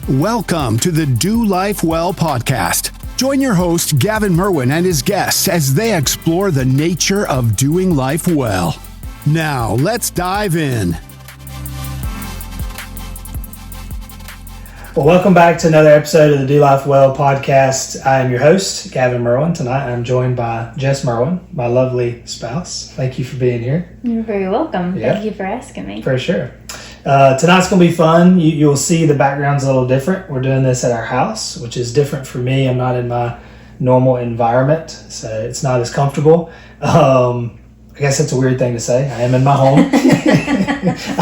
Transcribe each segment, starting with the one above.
Welcome to the Do Life Well podcast. Join your host, Gavin Merwin, and his guests as they explore the nature of doing life well. Now, let's dive in. Well, welcome back to another episode of the Do Life Well podcast. I am your host, Gavin Merwin. Tonight, I'm joined by Jess Merwin, my lovely spouse. Thank you for being here. You're very welcome. Yeah. Thank you for asking me. For sure. Tonight's going to be fun. You'll see the background's a little different. We're doing this at our house, which is different for me. I'm not in my normal environment, so it's not as comfortable. I guess that's a weird thing to say. I am in my home.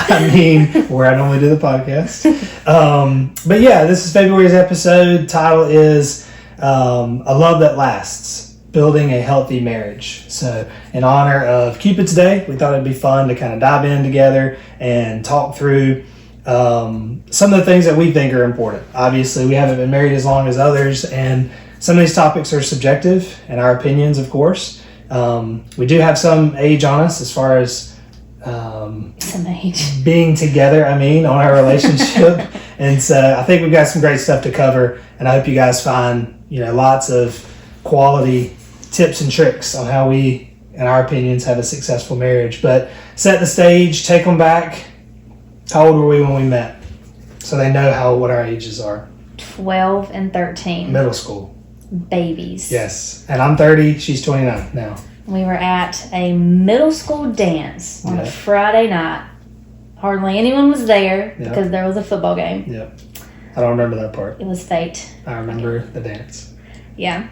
I mean, where I normally do the podcast. But yeah, this is February's episode. Title is A Love That Lasts, Building a Healthy Marriage. So in honor of Cupid's Day, we thought it'd be fun to kind of dive in together and talk through some of the things that we think are important. Obviously, we haven't been married as long as others, and some of these topics are subjective in our opinions, of course. We do have some age on us as far as some age being together, on our relationship. And so I think we've got some great stuff to cover, and I hope you guys find, lots of quality tips and tricks on how we, in our opinions, have a successful marriage. But set the stage, take them back. How old were we when we met? So they know what our ages are. 12 and 13. Middle school. Babies. Yes. And I'm 30, she's 29 now. We were at a middle school dance on a Friday night. Hardly anyone was there because there was a football game. Yep. I don't remember that part. It was fate. I remember the dance. Yeah.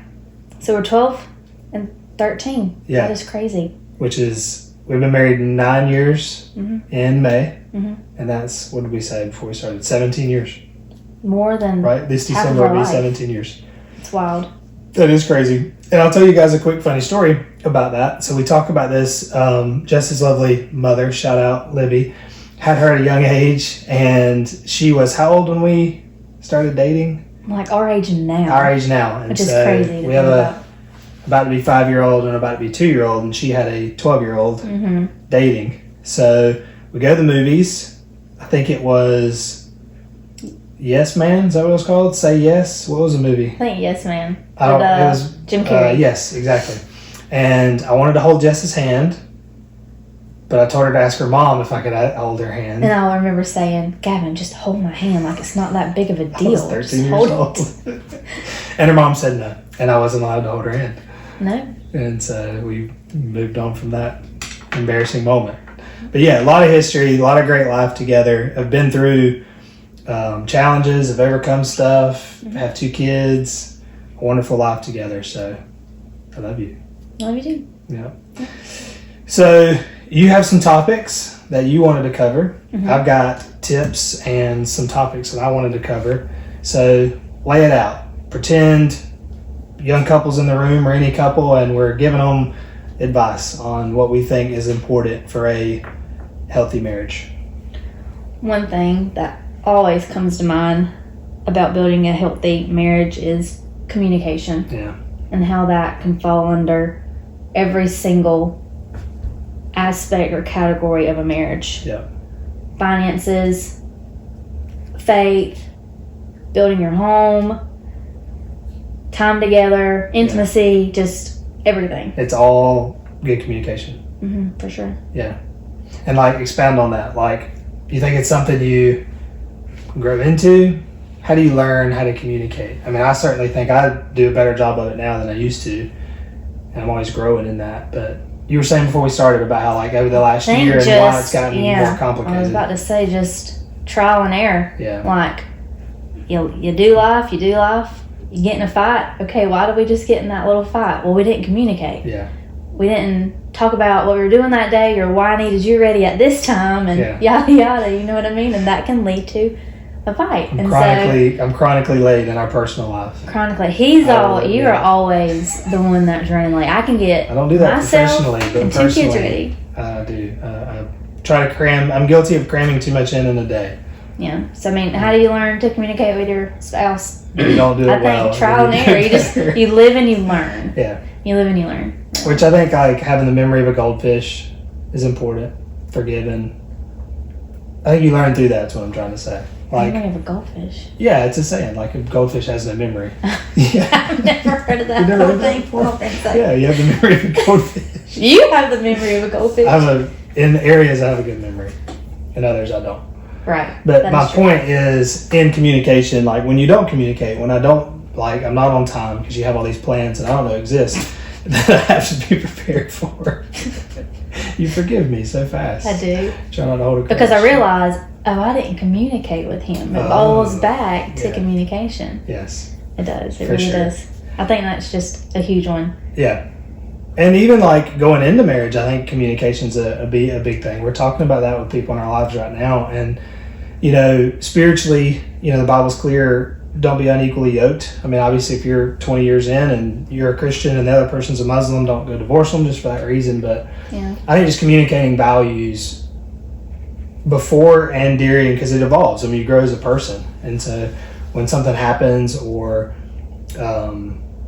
So we're 12 and 13. Yeah. That is crazy. Which is, we've been married 9 years in May. Mm-hmm. And that's, what did we say before we started? 17 years. More than right? This half December of our will be life. 17 years. It's wild. That is crazy. And I'll tell you guys a quick funny story about that. So we talk about this. Jess's lovely mother, shout out Libby, had her at a young age. And she was how old when we started dating? Like our age now. Our age now. And which is so crazy. We have about to be 5-year-old and about to be 2-year-old. And she had a 12-year-old dating. So we go to the movies. I think it was Yes Man. Is that what it was called? Say Yes. What was the movie? I think Yes Man. It was Jim Carrey. Yes, exactly. And I wanted to hold Jess's hand, but I told her to ask her mom if I could hold her hand. And I remember saying, Gavin, just hold my hand like it's not that big of a deal. I was 13 years old. And her mom said no, and I wasn't allowed to hold her hand. No. And so we moved on from that embarrassing moment. But yeah, a lot of history, a lot of great life together. I've been through challenges, have overcome stuff, have 2 kids, a wonderful life together. So I love you. Love you too. Yeah. So you have some topics that you wanted to cover. I've got tips and some topics that I wanted to cover. So lay it out. Pretend young couples in the room or any couple, and we're giving them advice on what we think is important for a healthy marriage. One thing that always comes to mind about building a healthy marriage is communication. Yeah. And how that can fall under every single aspect or category of a marriage. Yeah. Finances, faith, building your home, time together, intimacy, just everything. It's all good communication. For sure. Yeah. And expound on that. You think it's something you grow into? How do you learn how to communicate? I certainly think I do a better job of it now than I used to. And I'm always growing in that. But you were saying before we started about how over the last year and why it's gotten more complicated. I was about to say just trial and error. Yeah. You do life, you get in a fight. Okay, why did we just get in that little fight? Well, we didn't communicate. Yeah. We didn't talk about what we were doing that day or why I needed you ready at this time and yada yada, you know what I mean? And that can lead to a fight. I'm chronically late in our personal life. Chronically. You are always the one that's running late. I don't do that professionally, but and personally, 2 kids ready. I do. I try to cram. I'm guilty of cramming too much in a day. Yeah. So, how do you learn to communicate with your spouse? You don't do it well. I think trial and error. You live and you learn. Yeah. You live and you learn. Which I think having the memory of a goldfish is important. Forgiving. I think you learn through that. That's what I'm trying to say. Like, memory of a goldfish. Yeah, it's a saying. Like, a goldfish has no memory. Yeah. I've never heard of that. You've never heard of that before? Yeah, you have the memory of a goldfish. You have the memory of a goldfish. In areas, I have a good memory. In others, I don't. Right. But my point is, in communication, like, when you don't communicate, when I don't, like, I'm not on time because you have all these plans that I don't know exist, that I have to be prepared for. You forgive me so fast. I do. Try not to hold a grudge. Because I realize, I didn't communicate with him. It falls back to communication. Yes. It does. It really does. I think that's just a huge one. Yeah. And even like going into marriage, I think communication's a big thing. We're talking about that with people in our lives right now. And, spiritually, the Bible's clear. Don't be unequally yoked. I mean, obviously, if you're 20 years in and you're a Christian and the other person's a Muslim, don't go divorce them just for that reason. But I think just communicating values before and during, because it evolves. I mean, you grow as a person. And so when something happens or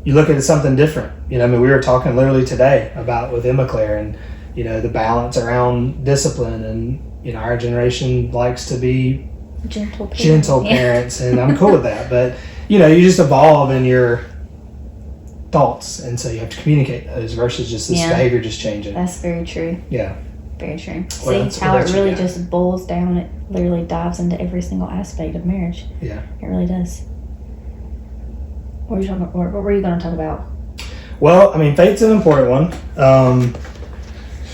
you look at something different, we were talking literally today about with Emma Claire and, the balance around discipline. And, our generation likes to be gentle parents, and I'm cool with that. But you just evolve in your thoughts, and so you have to communicate those versus just this behavior just changing. That's very true. Yeah, very true. See how it really just boils down. It literally dives into every single aspect of marriage. Yeah, it really does. What were you going to talk about? Well, I mean, faith's an important one. Oh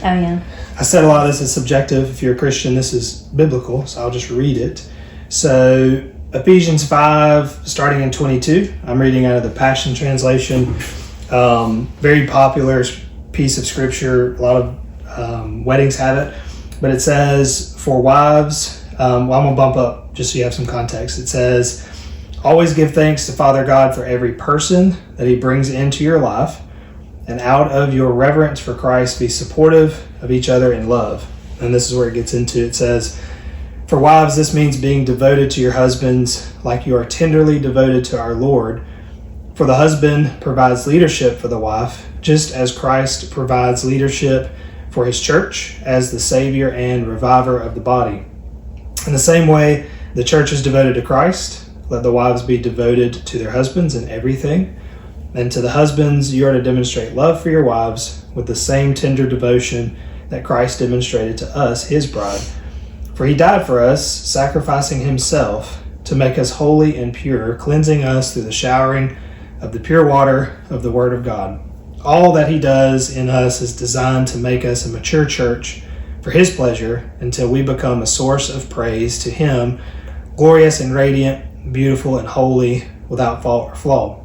yeah. I said a lot of this is subjective. If you're a Christian, this is biblical, so I'll just read it. So Ephesians 5, starting in 22. I'm reading out of the Passion Translation. Very popular piece of scripture. A lot of weddings have it. But it says, for wives, I'm going to bump up just so you have some context. It says, always give thanks to Father God for every person that he brings into your life, and out of your reverence for Christ, be supportive of each other in love. And this is where it gets into, it says, for wives, this means being devoted to your husbands like you are tenderly devoted to our Lord. For the husband provides leadership for the wife, just as Christ provides leadership for his church as the Savior and reviver of the body. In the same way, the church is devoted to Christ. Let the wives be devoted to their husbands in everything. And to the husbands, you are to demonstrate love for your wives with the same tender devotion that Christ demonstrated to us, his bride. For he died for us, sacrificing himself to make us holy and pure, cleansing us through the showering of the pure water of the Word of God. All that he does in us is designed to make us a mature church for his pleasure until we become a source of praise to him, glorious and radiant, beautiful and holy, without fault or flaw.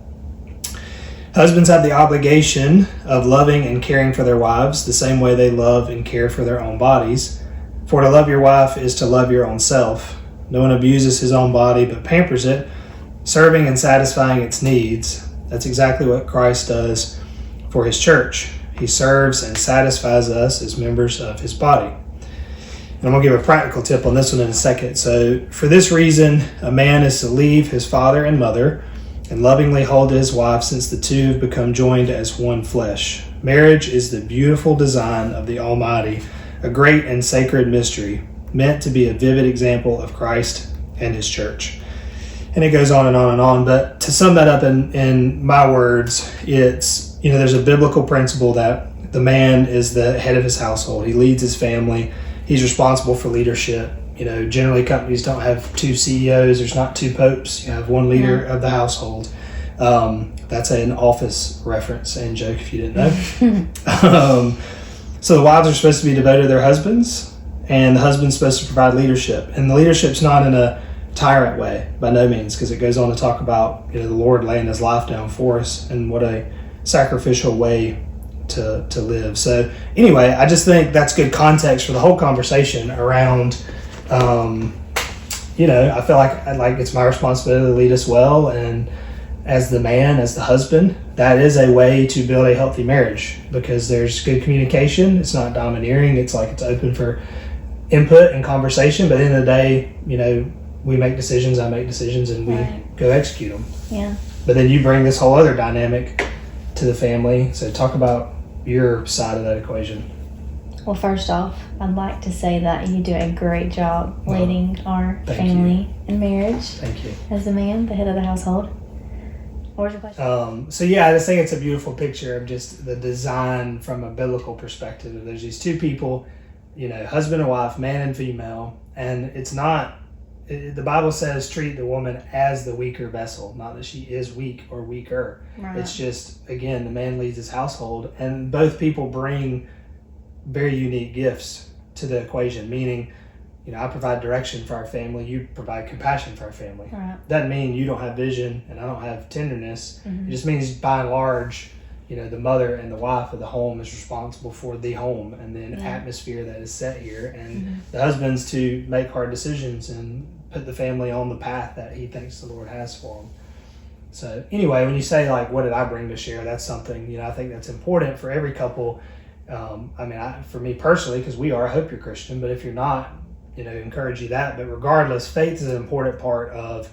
Husbands have the obligation of loving and caring for their wives the same way they love and care for their own bodies. For to love your wife is to love your own self. No one abuses his own body but pampers it, serving and satisfying its needs. That's exactly what Christ does for his church. He serves and satisfies us as members of his body. And I'm going to give a practical tip on this one in a second. So for this reason, a man is to leave his father and mother and lovingly hold to his wife, since the two have become joined as one flesh. Marriage is the beautiful design of the Almighty, a great and sacred mystery, meant to be a vivid example of Christ and his church. And it goes on and on and on. But to sum that up in my words, it's, there's a biblical principle that the man is the head of his household. He leads his family. He's responsible for leadership. Generally companies don't have two CEOs. There's not two popes. You have one leader of the household. That's an Office reference and joke if you didn't know. So the wives are supposed to be devoted to their husbands, and the husband's supposed to provide leadership. And the leadership's not in a tyrant way, by no means, because it goes on to talk about the Lord laying his life down for us, and what a sacrificial way to live. So anyway, I just think that's good context for the whole conversation around, I feel like it's my responsibility to lead us well, and as the man, as the husband, that is a way to build a healthy marriage, because there's good communication. It's not domineering. It's open for input and conversation, but at the end of the day, we make decisions, I make decisions, and we go execute them. Yeah. But then you bring this whole other dynamic to the family. So talk about your side of that equation. Well, first off, I'd like to say that you do a great job leading our family and marriage. Thank you. As the man, the head of the household. What was your question? So yeah, I just think it's a beautiful picture of just the design from a biblical perspective. There's these two people, husband and wife, man and female, and it's not. The Bible says treat the woman as the weaker vessel, not that she is weak or weaker. Right. It's just, again, the man leads his household, and both people bring very unique gifts to the equation, meaning, I provide direction for our family, you provide compassion for our family. Right. Doesn't mean you don't have vision and I don't have tenderness. Mm-hmm. It just means, by and large, the mother and the wife of the home is responsible for the home and then atmosphere that is set here, and the husband's to make hard decisions and put the family on the path that he thinks the Lord has for them. So anyway, when you say what did I bring to share, that's something, I think that's important for every couple. For me personally, because we are, I hope you're Christian, but if you're not, encourage you that. But regardless, faith is an important part of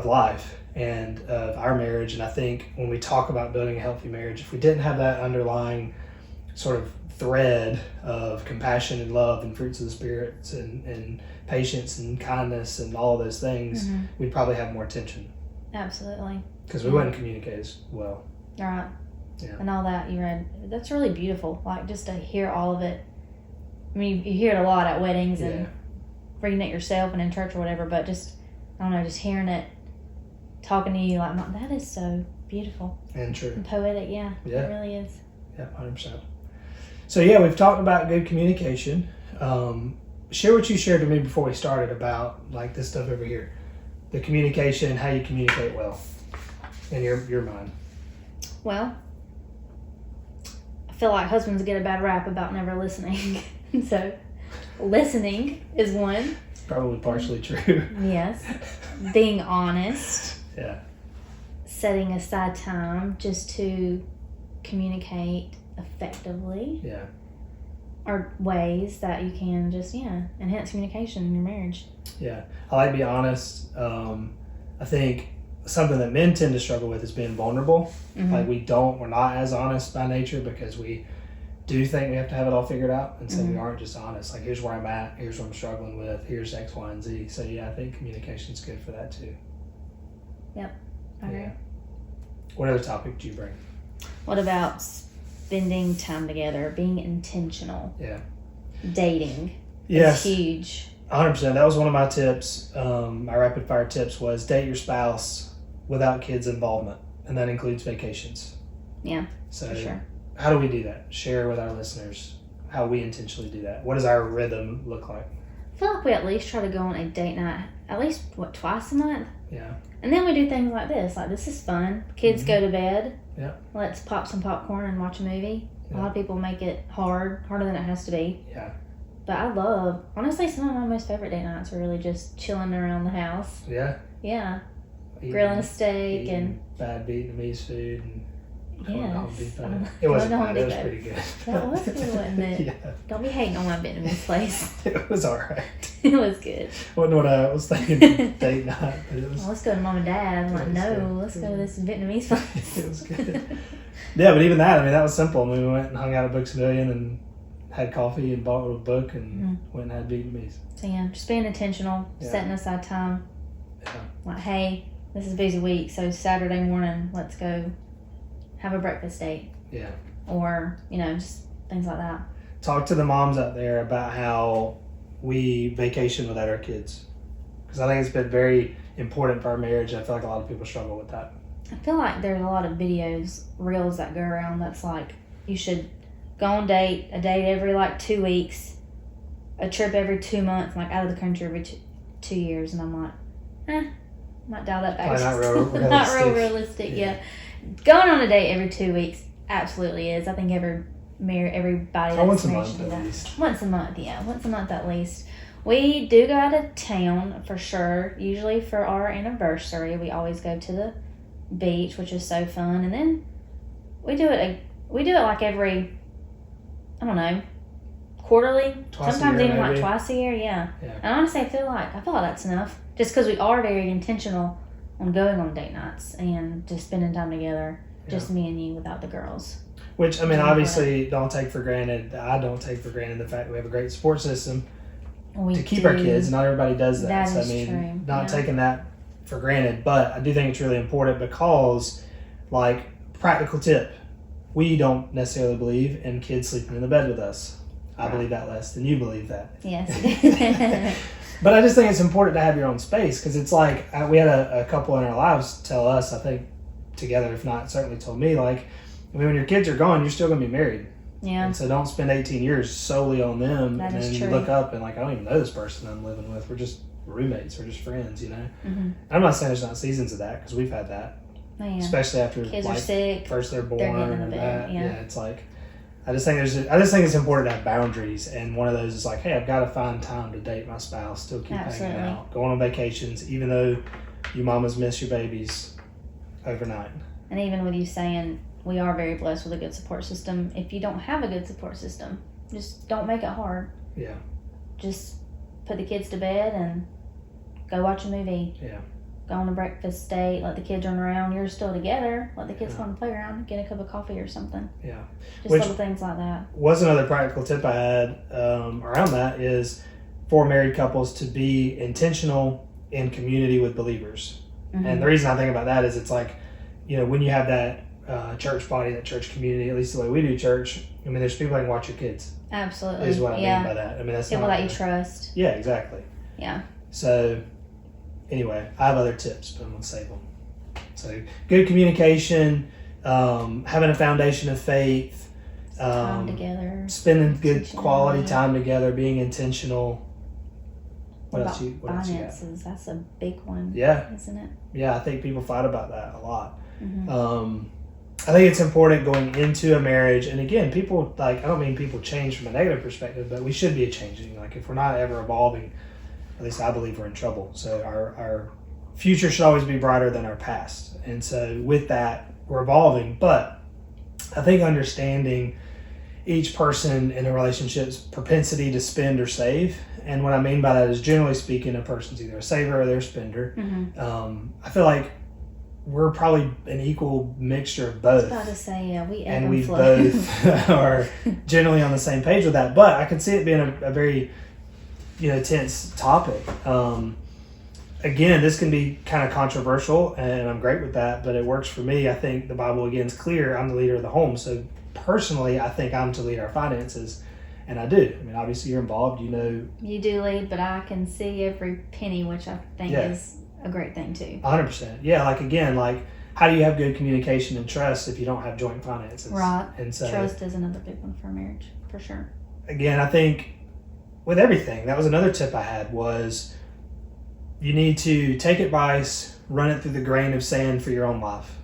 life and of our marriage. And I think when we talk about building a healthy marriage, if we didn't have that underlying sort of thread of compassion and love and fruits of the Spirit and patience and kindness and all of those things, we'd probably have more tension. Absolutely. Because we wouldn't communicate as well. All right. Yeah. And all that you read, that's really beautiful. Just to hear all of it. I mean, you hear it a lot at weddings and reading it yourself and in church or whatever, but just, I don't know, just hearing it, talking to you, that is so beautiful. And true. And poetic, It really is. Yeah, 100%. So we've talked about good communication. Share what you shared to me before we started about this stuff over here. The communication, how you communicate well in your mind. Well, I feel like husbands get a bad rap about never listening. So, listening is one. It's probably partially true. Yes. Being honest. Yeah. Setting aside time just to communicate effectively. Yeah. Are ways that you can just, enhance communication in your marriage. Yeah. I like to be honest. I think something that men tend to struggle with is being vulnerable. Mm-hmm. We're not as honest by nature because we do think we have to have it all figured out. And so we aren't just honest. Here's where I'm at. Here's what I'm struggling with. Here's X, Y, and Z. So I think communication is good for that too. Yep. I agree. What other topic do you bring? What about spending time together, being intentional? Yeah. Dating. Yes. It's huge. 100%. That was one of my tips. My rapid fire tips was date your spouse without kids' involvement. And that includes vacations. Yeah, so for sure. How do we do that? Share with our listeners how we intentionally do that. What does our rhythm look like? I feel like we at least try to go on a date night at least, twice a month? Yeah. And then we do things like this. This is fun. Kids go to bed. Yeah. Let's pop some popcorn and watch a movie. Yeah. A lot of people make it harder than it has to be. Yeah. But I love, honestly, some of my most favorite date nights are really just chilling around the house. Yeah. Yeah. Grilling a steak and bad Vietnamese food and yes. It wasn't bad. It was pretty good. That was good, wasn't it? Yeah. Don't be hating on my Vietnamese place. It was all right. It was good. Wasn't what I was thinking date night, but it was. Well, let's go to Mom and Dad. I'm like, no, let's go to this Vietnamese place. It was good. Yeah, but even that, that was simple. We went and hung out at Books A Million and had coffee and bought a book and went and had Vietnamese. So just being intentional, setting aside time. Yeah. Hey, this is a busy week, so Saturday morning, let's go have a breakfast date. Yeah. Or, just things like that. Talk to the moms out there about how we vacation without our kids. Because I think it's been very important for our marriage, and I feel like a lot of people struggle with that. I feel like there's a lot of reels that go around that's you should go on a date every 2 weeks, a trip every 2 months, out of the country every 2 years, and I'm like, might dial that back. Not real realistic. Not real realistic, yeah. Going on a date every 2 weeks absolutely is. I think everybody that's once a married month should do at that. least. Once a month, yeah. Once a month at least. We do go out of town for sure. Usually for our anniversary, we always go to the beach, which is so fun. And then we do it every, I don't know, quarterly. Sometimes even twice a year, yeah. And honestly, I feel like that's enough. Just because we are very intentional on going on date nights and just spending time together. just me and you without the girls. Which, I mean, obviously don't take for granted. I don't take for granted the fact that we have a great support system to keep our kids. Not everybody does that. That so, is I mean, true. not taking that for granted. But I do think it's really important because, like, practical tip, we don't necessarily believe in kids sleeping in the bed with us. I believe that less than you believe that. Yes. But I just think it's important to have your own space because it's like we had a couple in our lives tell us, I think together, if not certainly told me, like, I mean, when your kids are gone, you're still going to be married. Yeah. And so don't spend 18 years solely on them. That and is then true. you look up and like, I don't even know this person I'm living with. We're just roommates. We're just friends, you know? Mm-hmm. I'm not saying there's not seasons of that because we've had that. Man. Especially after Kids like, are sick. first they're born They're getting in or the bed, that. yeah. It's like, I just think it's important to have boundaries. And one of those is like, hey, I've got to find time to date my spouse, still keep Absolutely. hanging out, going on vacations, even though you mamas miss your babies overnight. And even with you saying we are very blessed with a good support system, if you don't have a good support system, just don't make it hard. Yeah. Just put the kids to bed and go watch a movie. Yeah. Go on a breakfast date, let the kids run around. You're still together. Let the kids go on the playground, get a cup of coffee or something. Yeah. Just Which little things like that. was another practical tip I had around that is for married couples to be intentional in community with believers. Mm-hmm. And the reason I think about that is it's like, you know, when you have that church body, that church community, at least the way we do church, I mean, there's people that can watch your kids. Absolutely. Is what I yeah. mean by that. I mean, that's People not that you trust. Yeah, exactly. Yeah. So, anyway, I have other tips, but I'm going to save them. So, good communication, having a foundation of faith, Time together. spending good quality Intentionality. time together, being intentional. What else you got? Finances? That's a big one. Yeah. Isn't it? Yeah, I think people fight about that a lot. Mm-hmm. I think it's important going into a marriage, and again, people like, I don't mean people change from a negative perspective, but we should be changing. Like, if we're not ever evolving, at least I believe we're in trouble. So our future should always be brighter than our past. And so with that, we're evolving. But I think understanding each person in a relationship's propensity to spend or save, and what I mean by that is, generally speaking, a person's either a saver or they're a spender. Mm-hmm. I feel like we're probably an equal mixture of both. I was about to say, yeah, we ebb And and we flow. both are generally on the same page with that. But I can see it being a very, tense topic. Again, this can be kind of controversial, and I'm great with that, but it works for me. I think the Bible, again, is clear. I'm the leader of the home. So personally, I think I'm to lead our finances, and I do. I mean, obviously, you're involved. You know. You do lead, but I can see every penny, which I think is a great thing too. 100%. Yeah, how do you have good communication and trust if you don't have joint finances? Right. And so Trust is another big one for marriage, for sure. Again, I think with everything, that was another tip I had, was you need to take advice, run it through the grain of sand for your own life.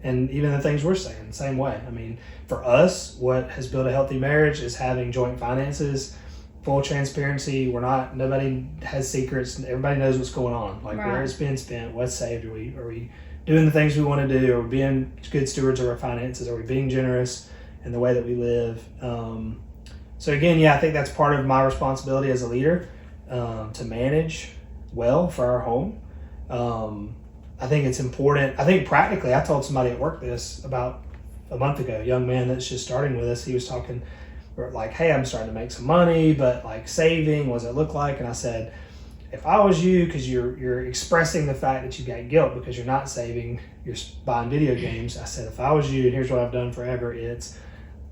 And even the things we're saying, same way. I mean, for us, what has built a healthy marriage is having joint finances, full transparency. Nobody has secrets. Everybody knows what's going on. Like, where it's being spent, what's saved. Are we doing the things we want to do? Are we being good stewards of our finances? Are we being generous in the way that we live? So again, I think that's part of my responsibility as a leader, to manage well for our home. I think it's important. I think practically, I told somebody at work this about a month ago, a young man that's just starting with us. He was talking like, hey, I'm starting to make some money, but like saving, what does it look like? And I said, if I was you, because you're expressing the fact that you got guilt because you're not saving, you're buying video games. I said, if I was you, and here's what I've done forever, it's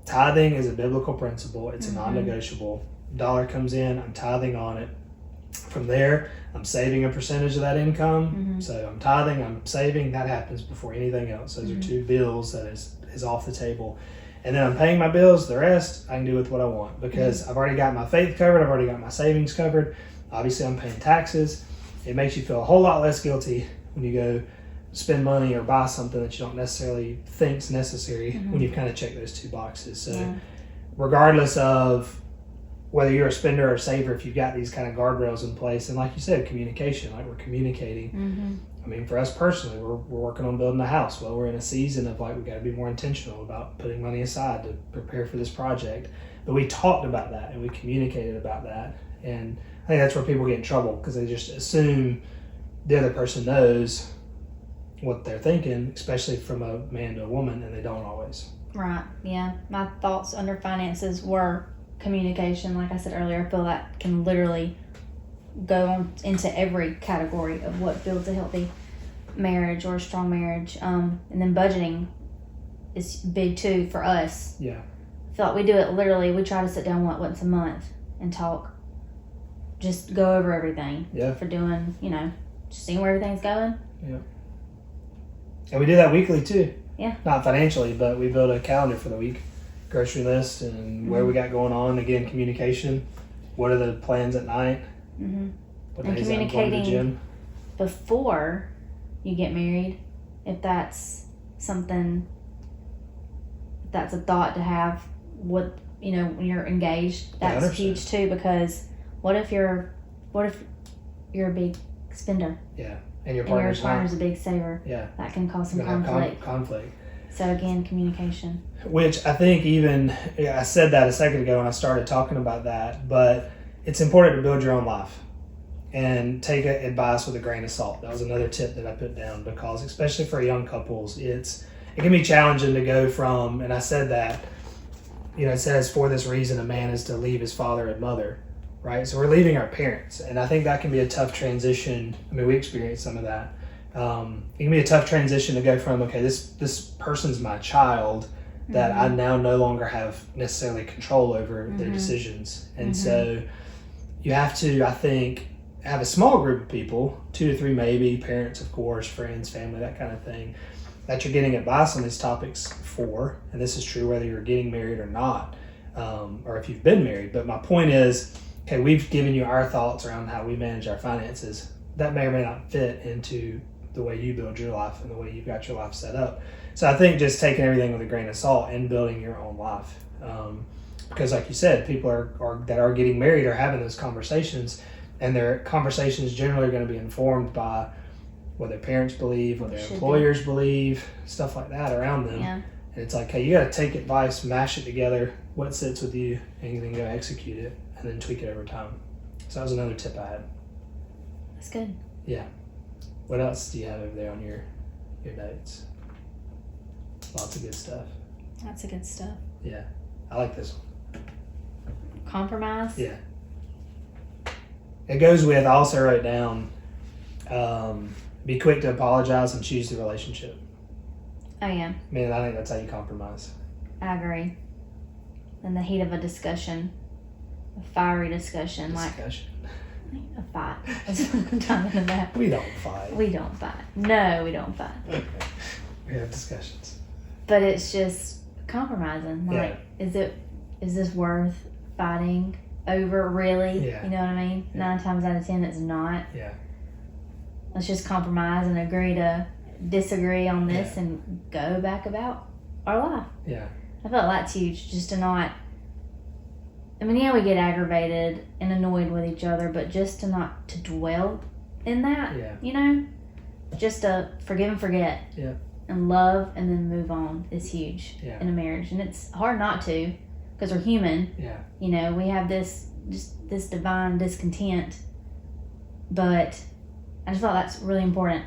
tithing is a biblical principle. It's a non-negotiable. Dollar comes in, I'm tithing on it. From there, I'm saving a percentage of that income. So I'm tithing, I'm saving. That happens before anything else. Those are two bills that is off the table. And then I'm paying my bills. The rest I can do with what I want, because I've already got my faith covered. I've already got my savings covered. Obviously, I'm paying taxes. It makes you feel a whole lot less guilty when you go spend money or buy something that you don't necessarily think is necessary, when you've kind of checked those two boxes. So regardless of whether you're a spender or a saver, if you've got these kind of guardrails in place, and like you said, communication, like we're communicating. I mean, for us personally, we're working on building a house. Well, we're in a season of like, we got to be more intentional about putting money aside to prepare for this project. But we talked about that and we communicated about that. And I think that's where people get in trouble, because they just assume the other person knows what they're thinking, especially from a man to a woman, and they don't always. Right. Yeah. My thoughts under finances were communication. Like I said earlier, I feel that can literally go on into every category of what builds a healthy marriage or a strong marriage. And then budgeting is big too for us. Yeah. I feel like we do it literally. We try to sit down once a month and talk. Just go over everything. Yeah. For doing, just seeing where everything's going. Yeah. And we do that weekly too. Yeah. Not financially, but we build a calendar for the week, grocery list, and where we got going on. Again, communication. What are the plans at night? Mm-hmm. What And days I'm going to the communicating gym? before you get married, if that's something, if that's a thought to have, when you're engaged, that's 100%. huge too, because what if you're a big spender Yeah. And your and your partner's partner's not. a big saver? Yeah. That can cause some You're gonna have conflict. conflict. So again, communication. Which I think I said that a second ago when I started talking about that, but it's important to build your own life and take advice with a grain of salt. That was another tip that I put down, because especially for young couples, it can be challenging to go from, and I said that, it says for this reason a man is to leave his father and mother, right? So we're leaving our parents, and I think that can be a tough transition. I mean, we experienced some of that. It can be a tough transition to go from, okay, this person's my child that I now no longer have necessarily control over their decisions. And so you have to, I think, have a small group of people, 2 to 3 maybe, parents, of course, friends, family, that kind of thing, that you're getting advice on these topics for. And this is true whether you're getting married or not, or if you've been married. But my point is, okay, we've given you our thoughts around how we manage our finances. That may or may not fit into the way you build your life and the way you've got your life set up. So I think just taking everything with a grain of salt and building your own life. Because like you said, people that are getting married are having those conversations, and their conversations generally are going to be informed by what their parents believe, what their employers believe, stuff like that around them. Yeah. And it's like, hey, you got to take advice, mash it together, what sits with you, and then go execute it, and then tweak it over time. So that was another tip I had. That's good. Yeah. What else do you have over there on your notes? Lots of good stuff. That's a good stuff. Yeah. I like this one. Compromise? Yeah. It goes with, I also wrote down, be quick to apologize and choose the relationship. Oh, yeah. Man, I think that's how you compromise. I agree. In the heat of a discussion, a fiery discussion. Like a fight. That's what I'm talking about. We don't fight. We don't fight. No, we don't fight. Okay. We have discussions. But it's just compromising. Like, is this worth fighting over, really? Yeah. You know what I mean? Yeah. 9 times out of 10, it's not. Yeah. Let's just compromise and agree to disagree on this and go back about our life. Yeah. I felt like that's huge, just to not... I mean, yeah, we get aggravated and annoyed with each other, but just to not to dwell in that, just to forgive and forget, and love, and then move on is huge in a marriage. And it's hard not to, because we're human. Yeah. We have this divine discontent, but I just thought that's really important,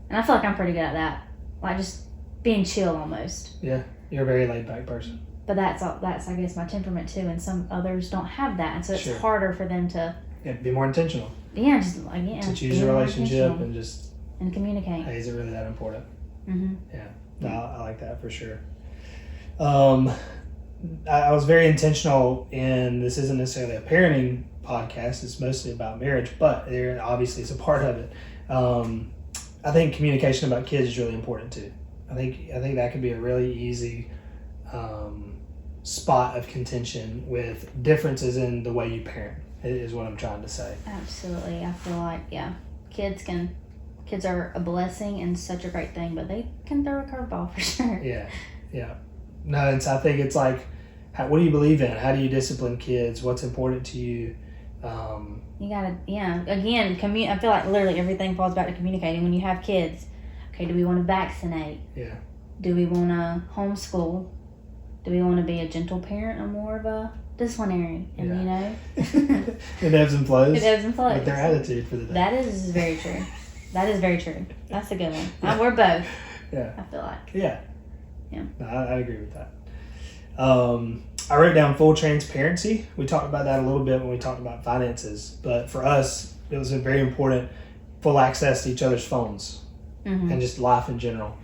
and I feel like I'm pretty good at that, like just being chill almost. Yeah, you're a very laid back person. But that's I guess my temperament too, and some others don't have that, and so it's harder for them to be more intentional. Yeah, just to choose a relationship and communicate. Hey, is it really that important? Mm-hmm. Yeah, no, I like that for sure. I was very intentional, and this isn't necessarily a parenting podcast. It's mostly about marriage, but there obviously is a part of it. I think communication about kids is really important too. I think that could be a really easy spot of contention with differences in the way you parent, is what I'm trying to say. Absolutely. I feel like, kids are a blessing and such a great thing, but they can throw a curveball for sure. Yeah. No, I think it's like, what do you believe in? How do you discipline kids? What's important to you? You gotta, again, I feel like literally everything falls back to communicating. When you have kids, okay, do we want to vaccinate? Yeah. Do we want to homeschool? Do we want to be a gentle parent or more of a disciplinary? And It ebbs and flows. It ebbs and flows. Like their attitude for the day. That is very true. That is very true. That's a good one. We're both. Yeah. I feel like. Yeah. Yeah. No, I agree with that. I wrote down full transparency. We talked about that a little bit when we talked about finances, but for us, it was a very important full access to each other's phones and just life in general.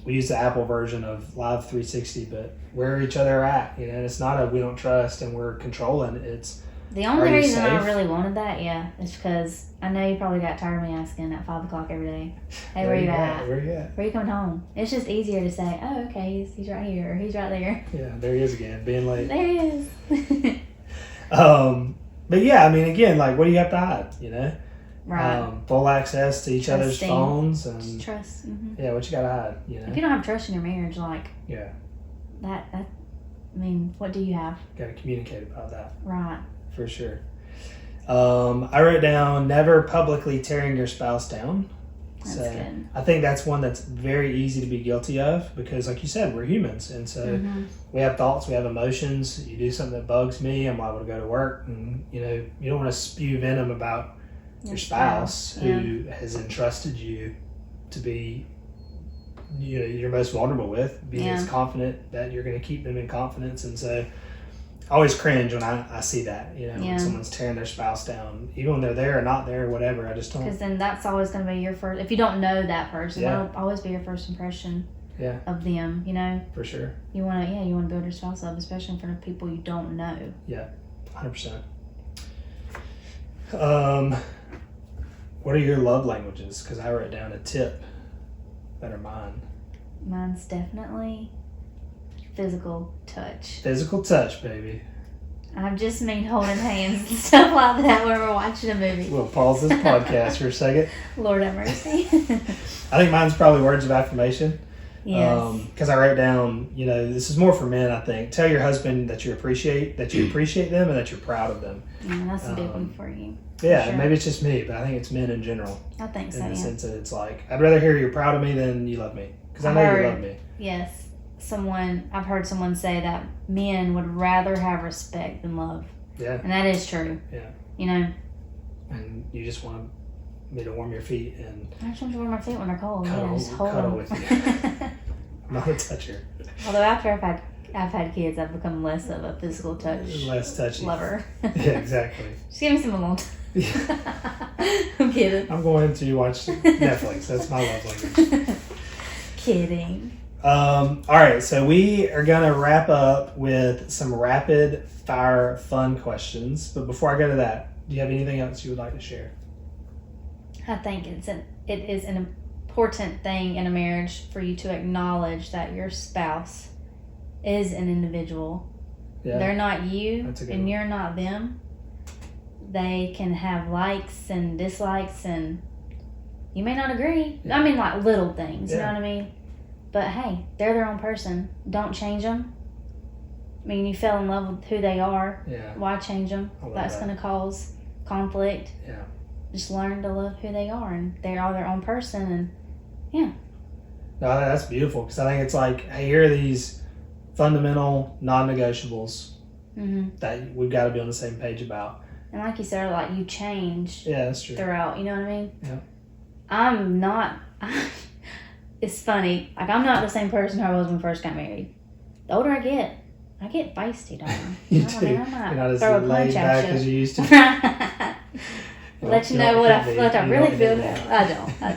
We use the Apple version of Live 360, but where each other are at, and it's not a we don't trust and we're controlling. It's the only reason I really wanted that, is because I know you probably got tired of me asking at 5 o'clock every day, hey, where you at? Where you at? Where you coming home? It's just easier to say, oh, okay, he's right here, or he's right there. Yeah, there he is again, being late. There he is. But yeah, I mean, again, like, what do you have to hide, Right. Full access to each other's phones and just trust. Yeah, what you gotta hide, If you don't have trust in your marriage, like that, I mean, what do you have? Gotta communicate about that. Right. For sure. I wrote down never publicly tearing your spouse down. That's good. I think that's one that's very easy to be guilty of because, like you said, we're humans, and so we have thoughts, we have emotions. You do something that bugs me, I'm liable to go to work, and you don't want to spew venom about your spouse who has entrusted you to be you're most vulnerable with, be as confident that you're going to keep them in confidence. And so I always cringe when I see that, when someone's tearing their spouse down, even when they're there or not there or whatever. I just don't, because then that's always going to be your first, if you don't know that person, that'll always be your first impression of them, for sure. You want to build your spouse up, especially in front of people you don't know. 100%. What are your love languages? Because I wrote down a tip that are mine. Mine's definitely physical touch. Physical touch, baby. I just mean holding hands and stuff like that when we're watching a movie. We'll pause this podcast for a second. Lord have mercy. I think mine's probably words of affirmation. Yes. Because I wrote down, this is more for men, I think. Tell your husband that you appreciate them and that you're proud of them. Yeah, that's a big one for you. Yeah, sure. Maybe it's just me, but I think it's men in general. I think so, in the sense that it's like, I'd rather hear you're proud of me than you love me. Because I know you love me. Yes. I've heard someone say that men would rather have respect than love. Yeah. And that is true. Yeah. And you just want me to warm your feet and... I just want to warm my feet when they're cold. Cuddle with you. I'm not a toucher. Although after I've had kids, I've become less of a physical touch. Less touchy. Lover. Yeah, exactly. Just give me some alone time. I'm kidding. I'm going to watch Netflix. That's my love language. Kidding. All right, so we are going to wrap up with some rapid fire fun questions. But before I go to that, do you have anything else you would like to share? I think it is an important thing in a marriage for you to acknowledge that your spouse is an individual. Yeah. They're not you and you're not them. They can have likes and dislikes and you may not agree. I mean, like little things, you know what I mean? But hey, they're their own person. Don't change them. I mean, you fell in love with who they are. Yeah. Why change them? That's going to cause conflict. Yeah. Just learn to love who they are, and they are their own person, and yeah. No, that's beautiful, because I think it's like, hey, here are these fundamental non-negotiables that we've got to be on the same page about. And like you said, like you change that's true. Throughout, you know what I mean? Yeah. I'm not, it's funny, like I'm not the same person I was when we first got married. The older I get feisty, don't I? You do. I mean, You're not as laid back as you used to be. Let you know what I really feel. I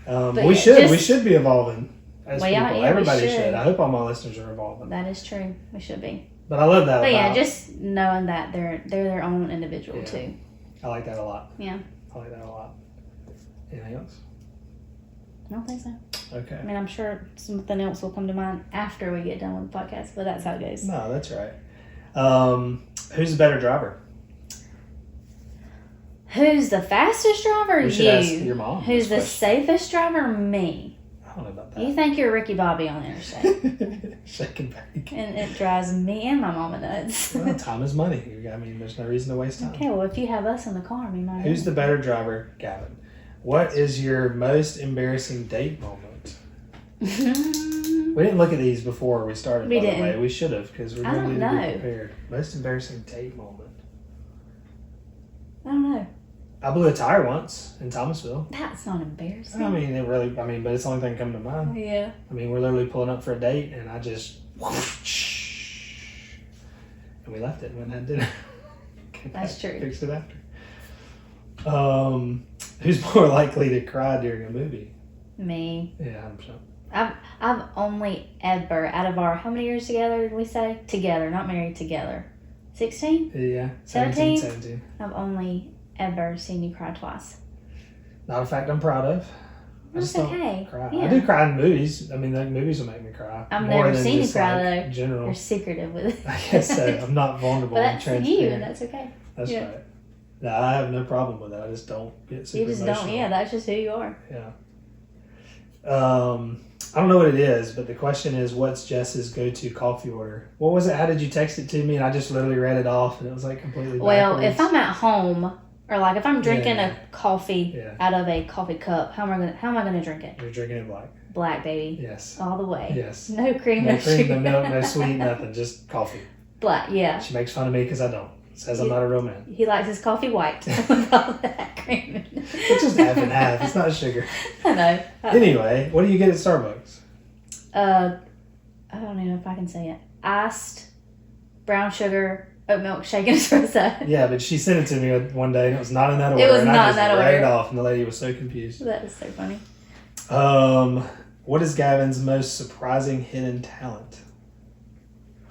don't. We should be evolving as people. Yeah, everybody should. I hope all my listeners are evolving. That is true. We should be. But I love that. But yeah, just knowing that they're their own individual too. I like that a lot. Yeah. I like that a lot. Anything else? I don't think so. Okay. I mean, I'm sure something else will come to mind after we get done with the podcast, but that's how it goes. No, that's right. Who's the better driver? Who's the fastest driver? We should ask your mom. Who's the safest driver? Me. I don't know about that. You think you're Ricky Bobby on the interstate. Shake and bake. And it drives me and my mama nuts. Well, time is money. I mean, there's no reason to waste time. Okay, well, if you have us in the car, we might. Who's the better driver? Gavin. What is your most embarrassing date moment? We didn't look at these before we started, by the way. We should have, because we're going to be prepared. Most embarrassing date moment. I don't know. I blew a tire once in Thomasville. That's not embarrassing. But it's the only thing coming to mind. Yeah. I mean, we're literally pulling up for a date, and I just, and we left it and went and had dinner. That's true. Fixed it after. Who's more likely to cry during a movie? Me. Yeah, 100%. I've only ever, out of our, how many years together did we say? Together, not married, together. 16? Yeah. 17? I've only ever seen you cry twice. Not a fact I'm proud of. I That's just don't okay. cry. Yeah. I do cry in movies. I mean, like, movies will make me cry. I've more never than seen you just, cry, like, though. General. You're secretive with it. I guess so. I'm not vulnerable. But I'm that's transparent. you, and that's okay. That's Yeah. right. No, I have no problem with it. I just don't get super You just emotional. don't, yeah, that's just who you are. Yeah. I don't know what it is, but the question is, what's Jess's go-to coffee order? What was it? How did you text it to me? And I just literally read it off, and it was like completely Well, backwards. if I'm at home, or like if I'm drinking Yeah. a coffee Yeah. out of a coffee cup, how am I gonna drink it? You're drinking it black. Black, baby. Yes. All the way. Yes. No cream, No no cream, sugar. no milk, no sweet, nothing. Just coffee. Black, yeah. She makes fun of me because I don't. Says I'm not a real man. He likes his coffee white with all that cream in it. It's just half and half. It's not sugar. I know. Anyway, what do you get at Starbucks? I don't know if I can say it. Iced brown sugar oat milk shaken espresso. Yeah, but she sent it to me one day, and it was not in that order. It was and not I in just that read it order. off, and the lady was so confused. That is so funny. What is Gavin's most surprising hidden talent?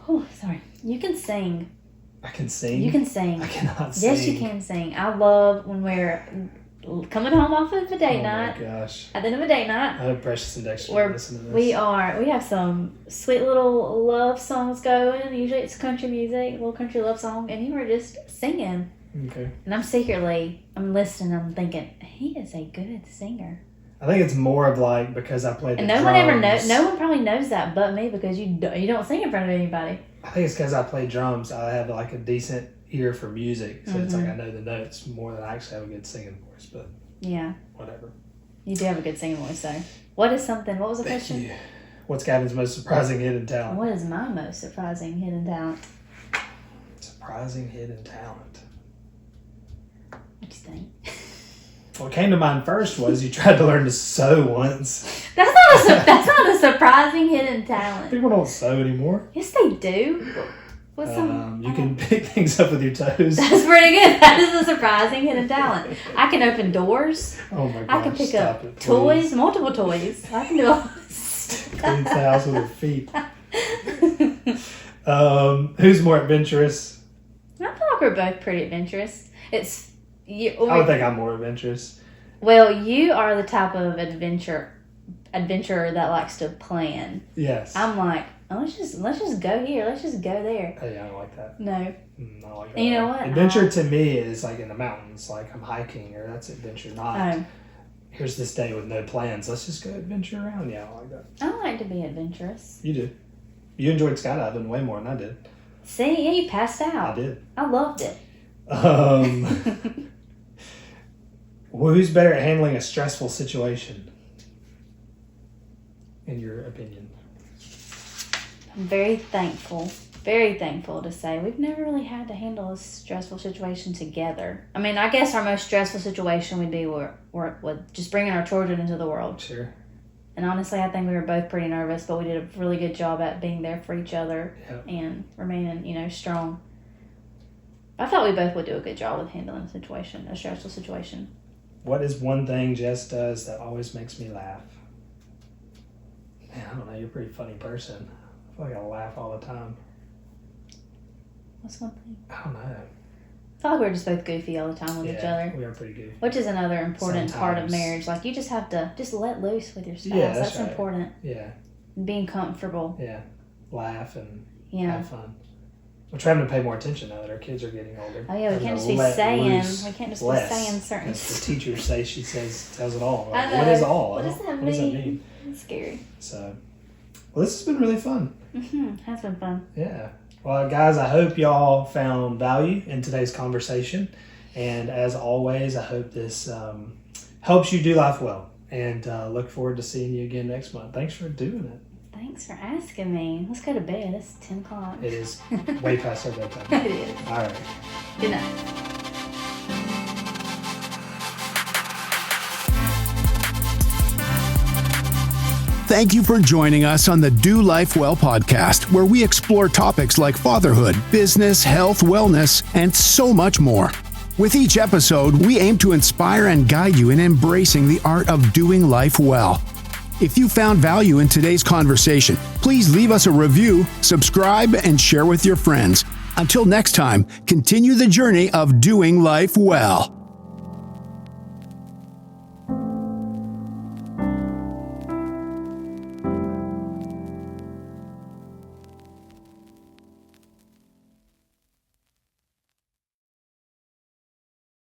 Oh, sorry. You can sing. I can sing. You can sing. I cannot sing. Yes, you can sing. I love when we're coming home off of a date night. Oh my gosh. At the end of a date night, I hope Precious and Dexter where listen to this. we have some sweet little love songs going. Usually it's country music, a little country love song, and you were just singing. Okay. And I'm listening, I'm thinking, he is a good singer. I think it's more of like because I played the And drums. no one probably knows that but me because you don't sing in front of anybody. I think it's because I play drums. I have like a decent ear for music, so it's like I know the notes more than I actually have a good singing voice. But Yeah. whatever. You do have a good singing voice, though. What was the question? Thank you. What's Gavin's most surprising hidden talent? What is my most surprising hidden talent? Surprising hidden talent. What do you think? What came to mind first was you tried to learn to sew once. That's not a surprising hidden talent. People don't sew anymore. Yes, they do. What's You can pick things up with your toes. That's pretty good. That is a surprising hidden talent. I can open doors. Oh my gosh. I can pick stop up it, please. toys, multiple toys. I can do all this. Clean the house with her feet. Who's more adventurous? I feel like we're both pretty adventurous. I would think I'm more adventurous. Well, you are the type of adventurer that likes to plan. Yes. I'm like, oh, let's just go here. Let's just go there. Oh yeah, I don't like that. No. I don't like that. And you know what? Adventure to me is like in the mountains, like I'm hiking, or that's adventure. Not here's this day with no plans. Let's just go adventure around. Yeah, I don't like that. I like to be adventurous. You do. You enjoyed skydiving way more than I did. See, yeah, you passed out. I did. I loved it. Well, who's better at handling a stressful situation? In your opinion? I'm very thankful to say we've never really had to handle a stressful situation together. I mean, I guess our most stressful situation would be with just bringing our children into the world. Sure. And honestly, I think we were both pretty nervous, but we did a really good job at being there for each other and remaining, strong. I thought we both would do a good job with handling a stressful situation. What is one thing Jess does that always makes me laugh? Man, I don't know. You're a pretty funny person. I feel like I laugh all the time. What's one thing? I don't know. I feel like we're just both goofy all the time with each other. We are pretty good. Which is another important part of Sometimes. marriage. Like, you just have to just let loose with your spouse. Yeah, that's right. important. Yeah. Being comfortable. Yeah. Laugh and Yeah. have fun. We're trying to pay more attention now that our kids are getting older. Oh, yeah, we can't just be saying certain As the teachers say, she tells it all. I Like, know. what is all? What does that mean? It's scary. So, well, this has been really fun. Has been fun. Yeah. Well, guys, I hope y'all found value in today's conversation. And as always, I hope this helps you do life well. And look forward to seeing you again next month. Thanks for doing it. Thanks for asking me. Let's go to bed. It's 10 o'clock. It is way past our bedtime. It is. All right. Good night. Thank you for joining us on the Do Life Well podcast, where we explore topics like fatherhood, business, health, wellness, and so much more. With each episode, we aim to inspire and guide you in embracing the art of doing life well. If you found value in today's conversation, please leave us a review, subscribe, and share with your friends. Until next time, continue the journey of doing life well.